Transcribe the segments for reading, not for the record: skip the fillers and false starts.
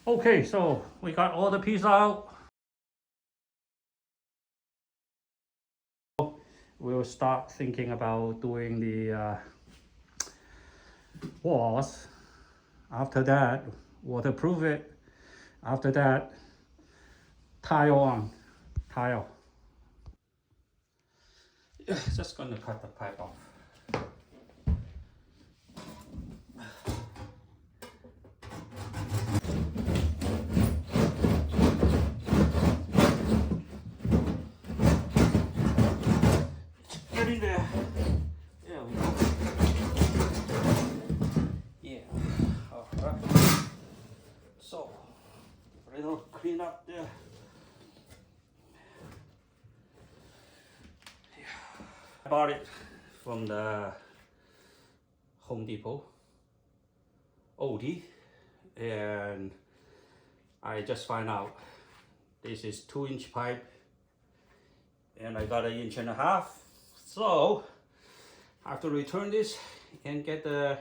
Okay, so we got all the pieces out. We'll start thinking about doing the walls. After that, waterproof it. After that, tile on, tile. Just gonna cut the pipe off. Get in there. There we go. Yeah. All right. So, a little clean up there. I bought it from the Home Depot, OD, and I just find out this is 2-inch pipe, and I got 1.5 inches. So I have to return this and get the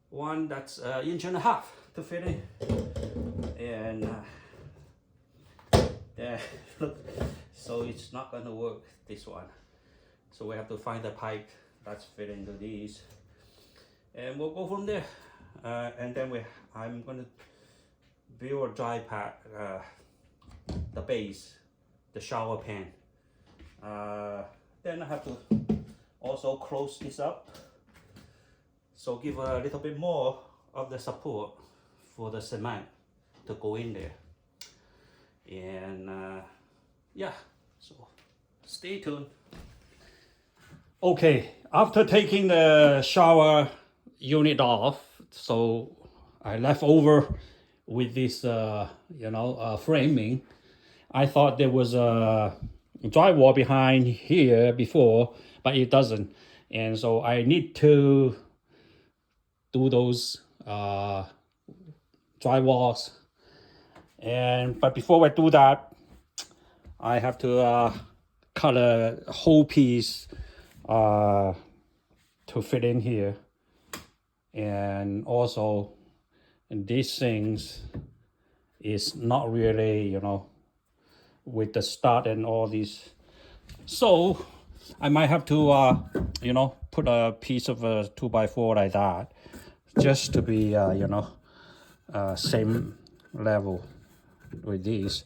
one that's 1.5 inches to fit in. And yeah, look, so it's not gonna work, this one. So we have to find the pipe that's fit into these, and we'll go from there. And then I'm gonna build a dry pad, the base, the shower pan. Then I have to also close this up, so give a little bit more of the support for the cement to go in there. And yeah, so stay tuned. Okay, after taking the shower unit off, so I left over with this framing. I thought there was a drywall behind here before, but it doesn't, and so I need to do those drywalls. But before I do that, I have to cut a whole piece to fit in here. And also, these things is not really, with the stud and all these. So I might have to, put a piece of a 2x4 like that, just to be, same level with these,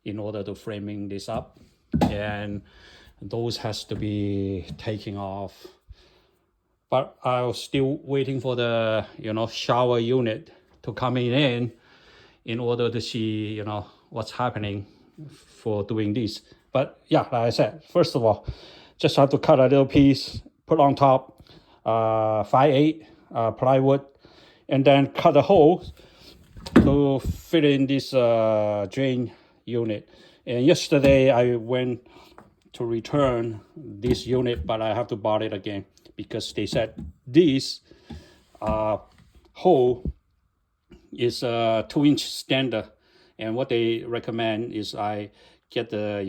in order to framing this up. And those has to be taken off. But I was still waiting for the, shower unit to come in order to see, what's happening for doing this. But yeah, like I said, first of all, just have to cut a little piece, put on top 5/8 plywood, and then cut a hole to fit in this drain unit. And yesterday I went to return this unit, but I have to buy it again because they said this hole is a 2-inch standard, and what they recommend is I get the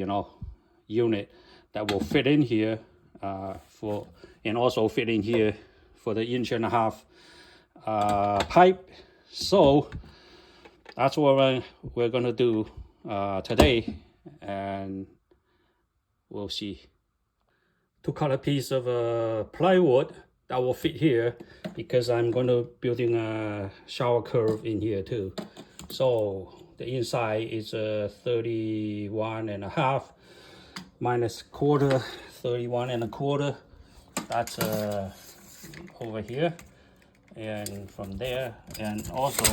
unit that will fit in here and also fit in here for the 1.5 inch pipe. So that's what we're gonna do today, and we'll see. To cut a piece of plywood that will fit here, because I'm going to building a shower curve in here too. So the inside is 31.5 minus quarter, 31.25. That's over here, and from there, and also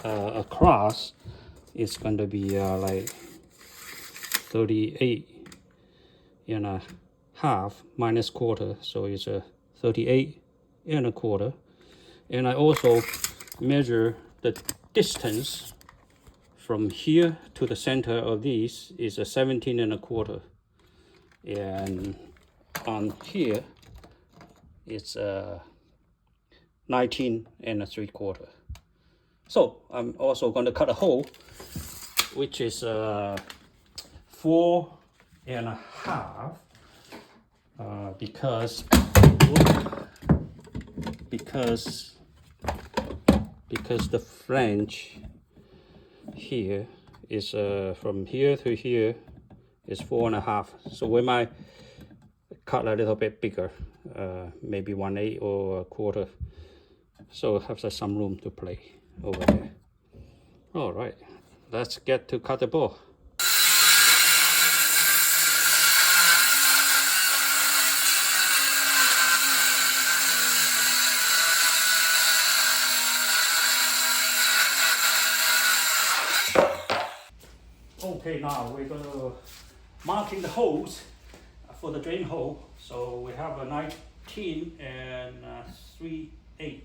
across, it's going to be like 38.5 minus quarter, so it's a 38.25. And I also measure the distance from here to the center of these is a 17.25, and on here it's 19.75. So I'm also going to cut a hole, which is 4.5, because because the flange here is from here to here is 4.5. So we might cut a little bit bigger, maybe 1/8 or 1/4. So have some room to play over there. All right, let's get to cut the board. Okay, now we're going to marking the holes for the drain hole. So we have a 19 and 3/8.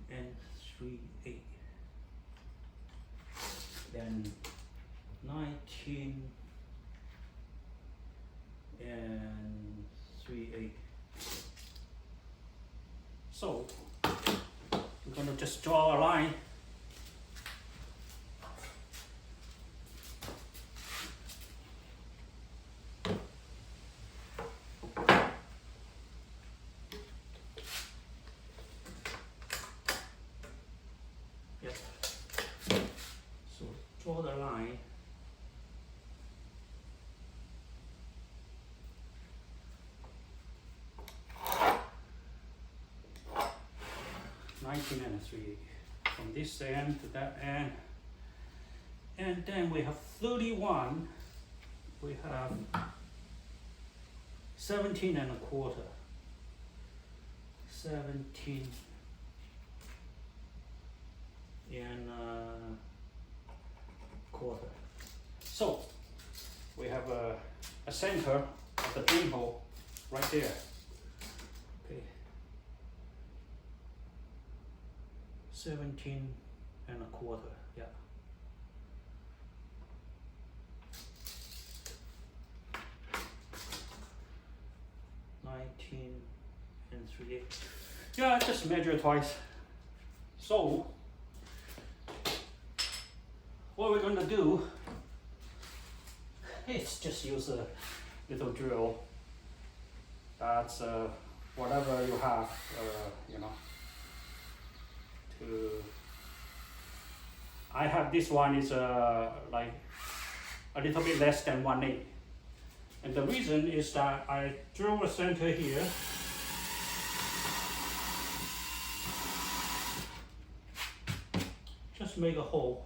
And 3/8. Then 19 and 3/8. So we're going to just draw a line. Yep. So draw the line. And 3/8 from this end to that end, and then we have 31. We have 17 and 1/4. 17 and 1/4. So we have a center of the drain hole right there. Okay. 17 and 1/4, yeah. And 3/8. Yeah, just measure twice. So what we're going to do is just use a little drill. That's whatever you have, you know. I have this one is like a little bit less than 1/8, and the reason is that I drill a center here. Just make a hole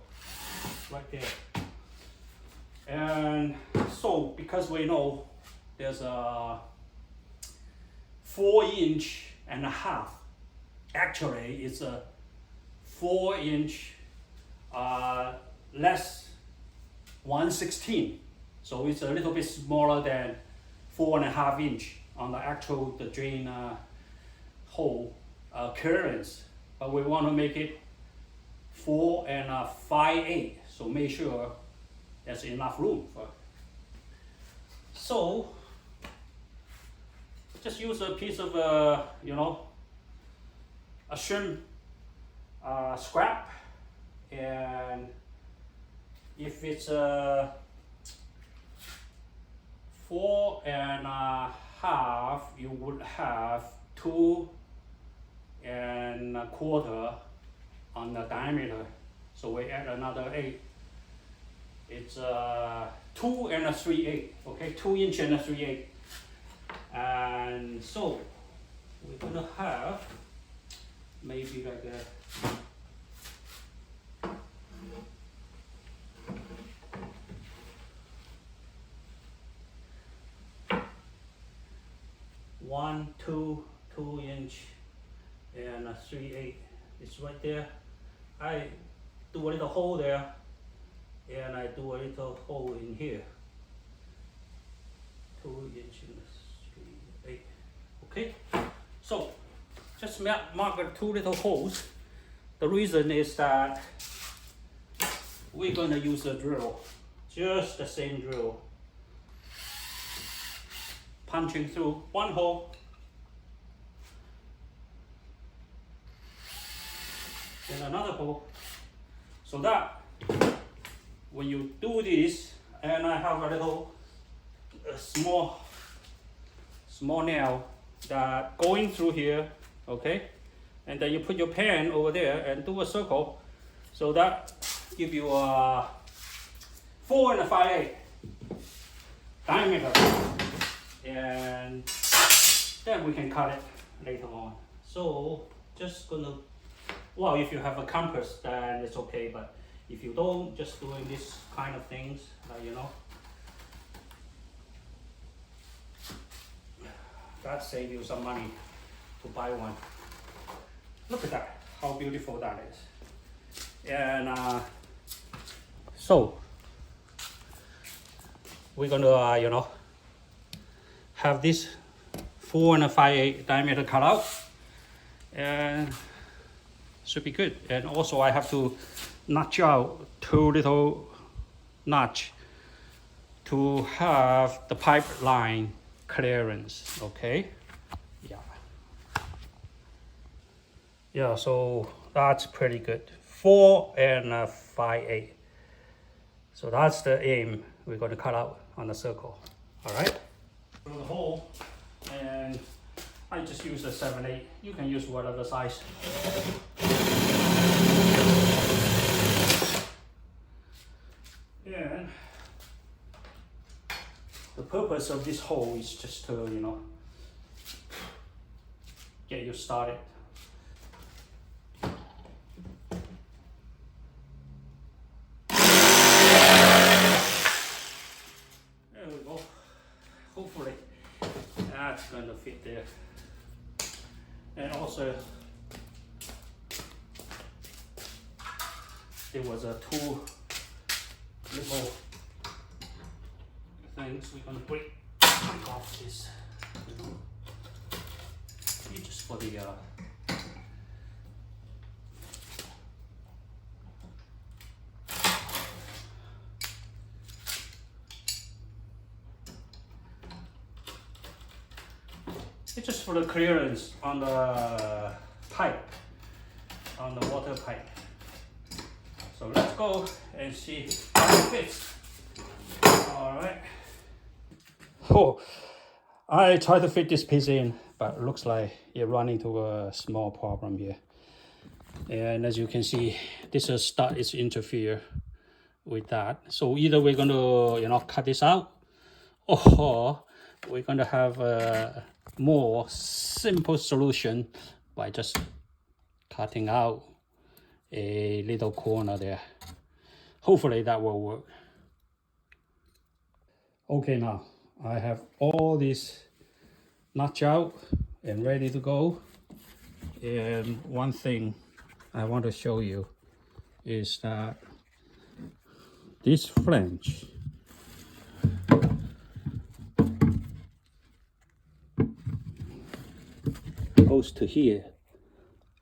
right there, and so because we know there's a 4.5 inch, actually it's a 4 inch less 1/16, so it's a little bit smaller than 4.5 inch on the actual the drain hole clearance, but we want to make it 4 and 5/8, so make sure there's enough room for it. So just use a piece of you know, a shrimp scrap, and if it's 4.5, you would have 2.25 on the diameter. So we add another 8. It's 2 and 3/8. Okay, 2 inch and 3/8. And so we're gonna have maybe like a 2 inch and 3/8. It's right there. I do a little hole there, and I do a little hole in here. 2 inch and 3/8. Okay, so just mark the 2 little holes. The reason is that we're going to use a drill, just the same drill, punching through one hole, then another hole, so that when you do this, and I have a little small small nail that going through here, okay? And then you put your pen over there and do a circle. So that give you a 4 5/8 diameter. And then we can cut it later on. So just gonna, well, if you have a compass, then it's okay. But if you don't, just doing this kind of things, you know, that save you some money to buy one. Look at that, how beautiful that is. And so we're gonna, you know, have this 4 5/8 diameter cut out, and should be good. And also I have to notch out 2 little notch to have the pipeline clearance, okay? Yeah, so that's pretty good. 4 5/8. So that's the aim we're going to cut out on the circle. All right. Through the hole, and I just use a 7/8. You can use whatever size. And the purpose of this hole is just to, you know, get you started. There we go. Hopefully that's going to fit there. And also there was a 2 little things we're going to break off this, you know, just for the it's just for the clearance on the pipe, on the water pipe. So let's go and see how it fits. All right. Oh, I tried to fit this piece in, but it looks like it run into a small problem here. And as you can see, this stud is interfere with that. So either we're going to, you know, cut this out, or we're going to have a more simple solution by just cutting out a little corner there. Hopefully that will work. Okay, now I have all these notch out and ready to go. And one thing I want to show you is that this flange goes to here,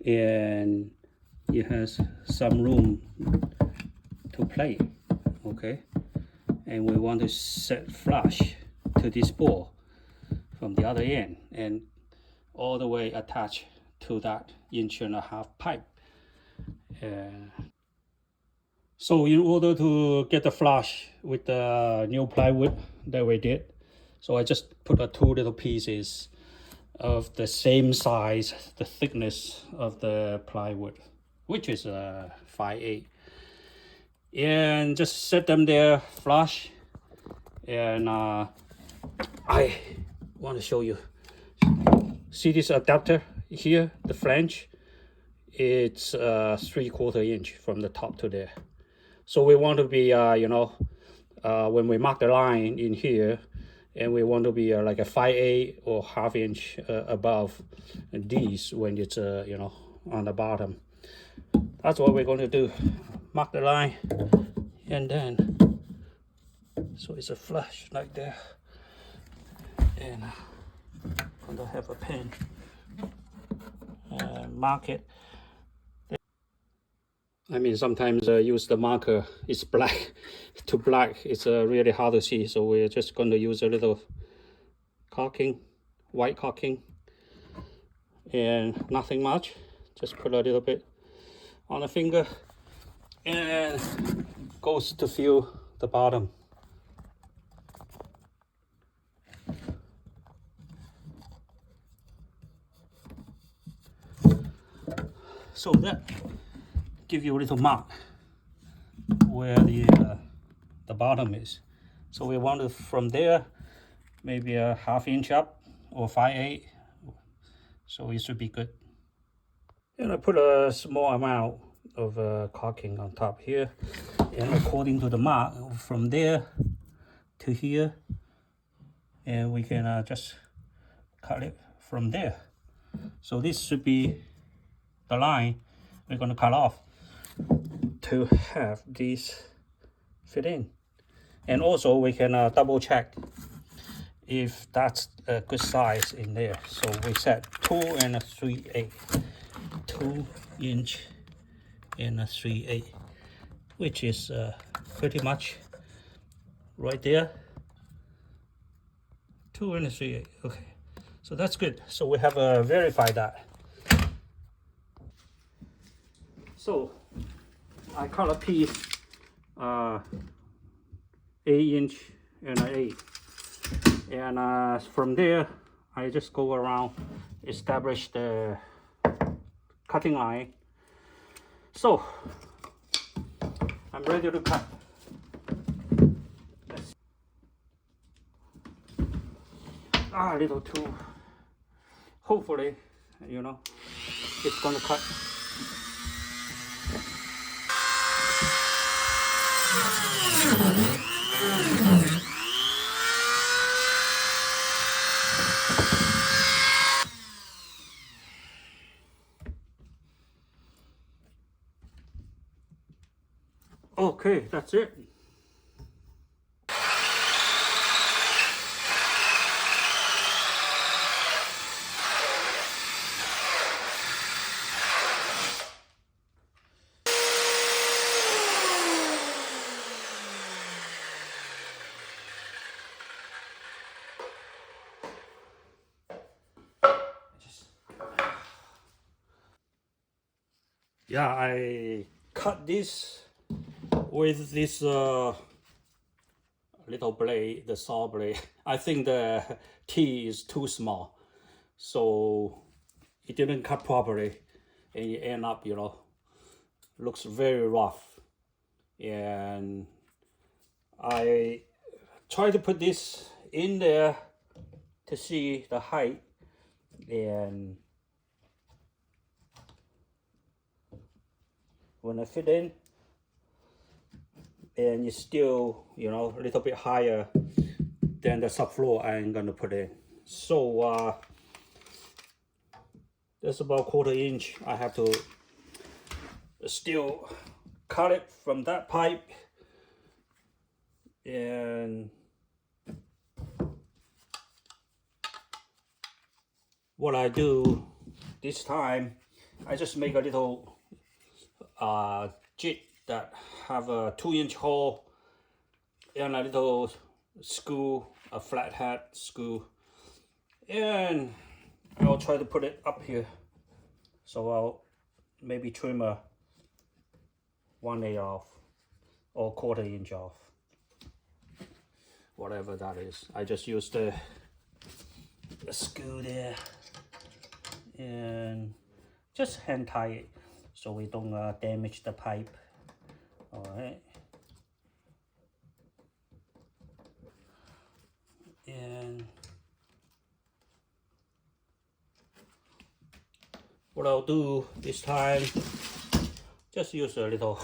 and it has some room to play, okay? And we want to set flush to this ball from the other end and all the way attached to that 1.5 inch pipe. So in order to get the flush with the new plywood that we did, so I just put 2 little pieces of the same size, the thickness of the plywood, which is 5/8, and just set them there flush. And I want to show you, see this adapter here, the flange, it's 3/4 inch from the top to there. So we want to be you know, when we mark the line in here, and we want to be like a 5/8 or 1/2 inch above these when it's you know, on the bottom. That's what we're going to do. Mark the line, and then so it's a flush like there. And I'm going to have a pen mark it. I mean, sometimes use the marker, it's black to black, it's really hard to see, so we're just going to use a little caulking, white caulking, and nothing much, just put a little bit on the finger, and goes to fill the bottom. So that give you a little mark where the bottom is. So we want to, from there, maybe a ½ inch up or 5/8. So it should be good. And I put a small amount of caulking on top here. And according to the mark, from there to here, and we can just cut it from there. So this should be the line we're going to cut off to have this fit in. And also we can double check if that's a good size in there. So we set 2 3/8, 2 inch and 3/8, which is pretty much right there. 2 3/8. Okay, so that's good. So we have verified that. So I cut a piece 8" and 8, and from there I just go around, establish the cutting line. So I'm ready to cut. A little too, hopefully, you know, it's gonna cut. Okay, that's it. Yeah, I cut this with this little blade, the saw blade. I think the T is too small, so it didn't cut properly, and you end up, you know, looks very rough. And I try to put this in there to see the height, and when I fit in, and it's still, you know, a little bit higher than the subfloor I'm gonna put in. So that's about 1/4 inch. I have to still cut it from that pipe, and what I do this time, I just make a little jig that have a 2-inch hole and a little screw, a flathead screw, and I'll try to put it up here. So I'll maybe trim a 1/8 off or 1/4 inch off, whatever that is. I just use the screw there and just hand tie it so we don't damage the pipe. All right. And what I'll do this time, just use a little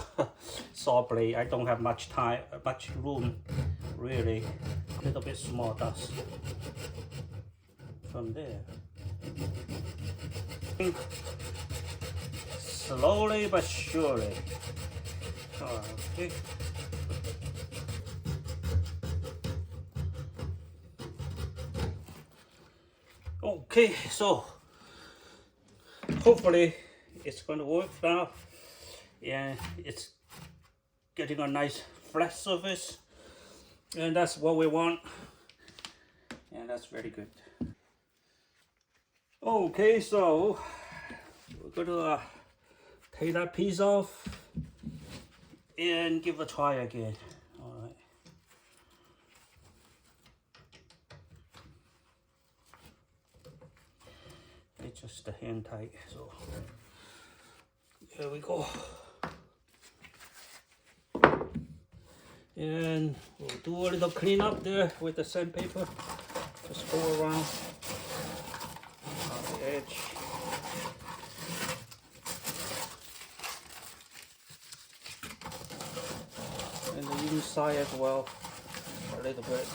saw blade. I don't have much room, really. A little bit small dust from there. Slowly but surely. Okay. Okay, so hopefully it's going to work now. Yeah, it's getting a nice flat surface, and that's what we want, and that's very good. Okay, so we're gonna take that piece off and give it a try again. All right. It's just the hand tight, so There we go. And we'll do a little cleanup there with the sandpaper. Just go around on the edge. And the inside as well, a little bit.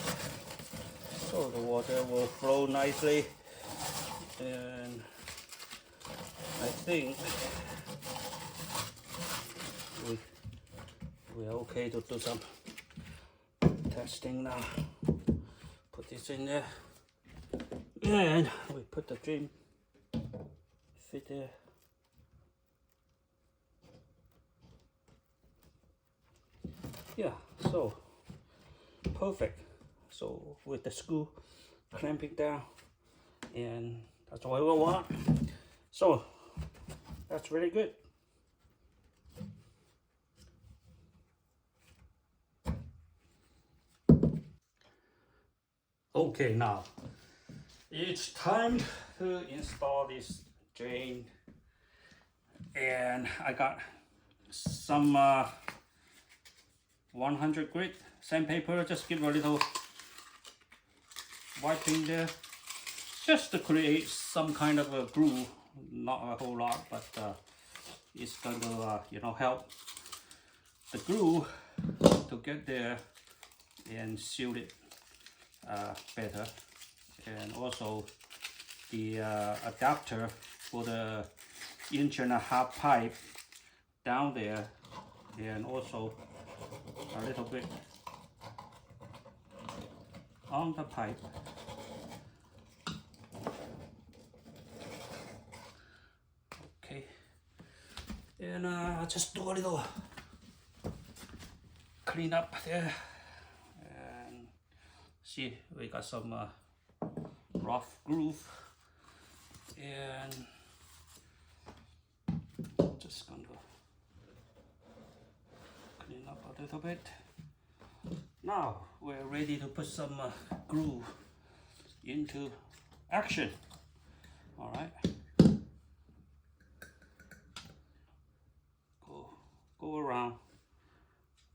So the water will flow nicely. And I think we're okay to do some testing now. Put this in there, and we put the drain fit there. Yeah, so perfect. So with the screw clamping down, and that's what we want. So that's really good. Okay, now it's time to install this drain, and I got some 100 grit sandpaper. Just give a little wiping there, just to create some kind of a groove. Not a whole lot, but it's going to help the groove to get there and seal it better. And also the adapter for the 1.5-inch pipe down there, and also a little bit on the pipe. Okay, and just do a little clean up there. See, we got some rough groove, and just gonna clean up a little bit. Now we're ready to put some groove into action. All right, go around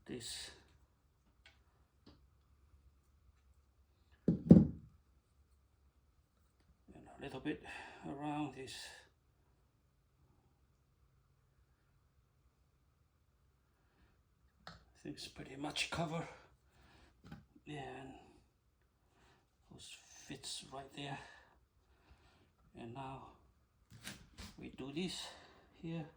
this. A little bit around this. I think it's pretty much covered, and those fits right there. And now we do this here.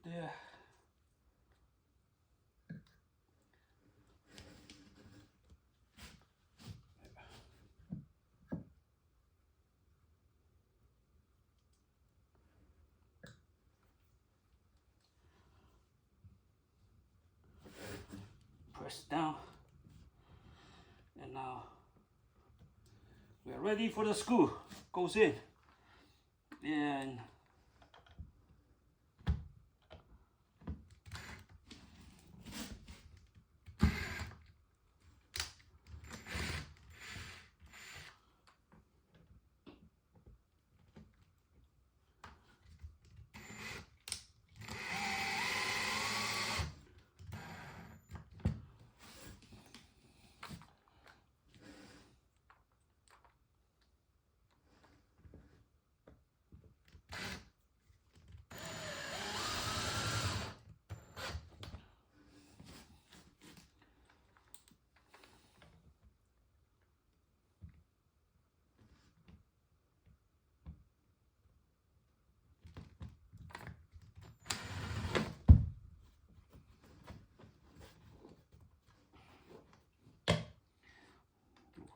There. Press down, and now we're ready for the screw. Goes in, and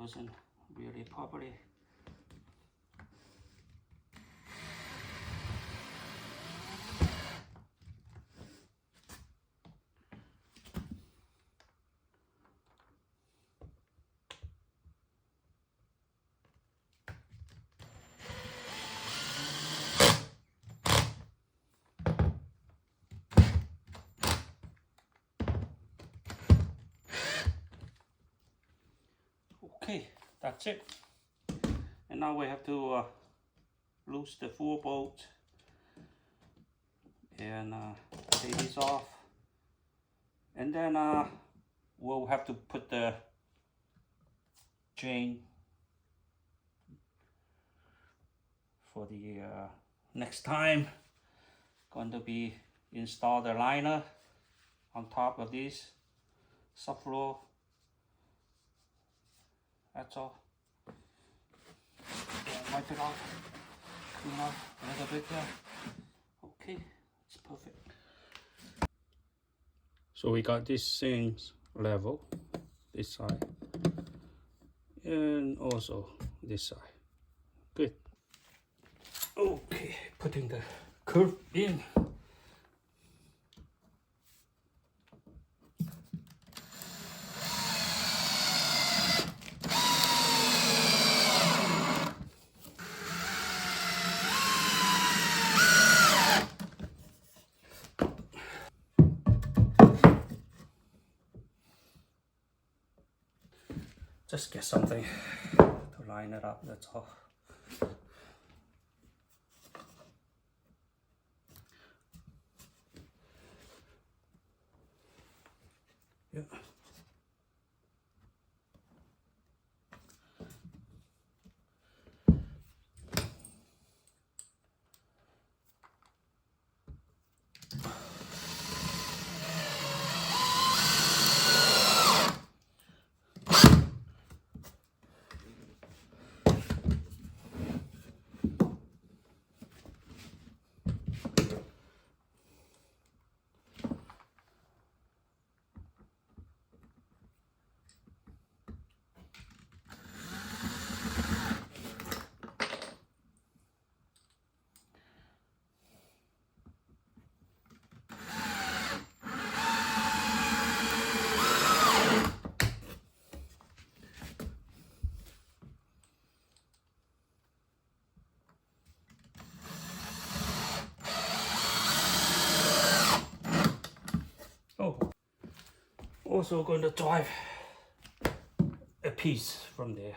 wasn't really properly. That's it. And now we have to loose the full bolt and take this off. And then we'll have to put the chain for the next time. Going to be install the liner on top of this subfloor. That's all. Yeah, wipe it off, clean off a little bit there. Okay, it's perfect. So we got these things level, this side, and also this side. Good. Okay, putting the curve in. Just get something to line it up, that's all. Yeah. Oh, also going to drive a piece from there.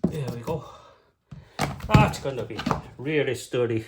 There we go. That's gonna be really sturdy.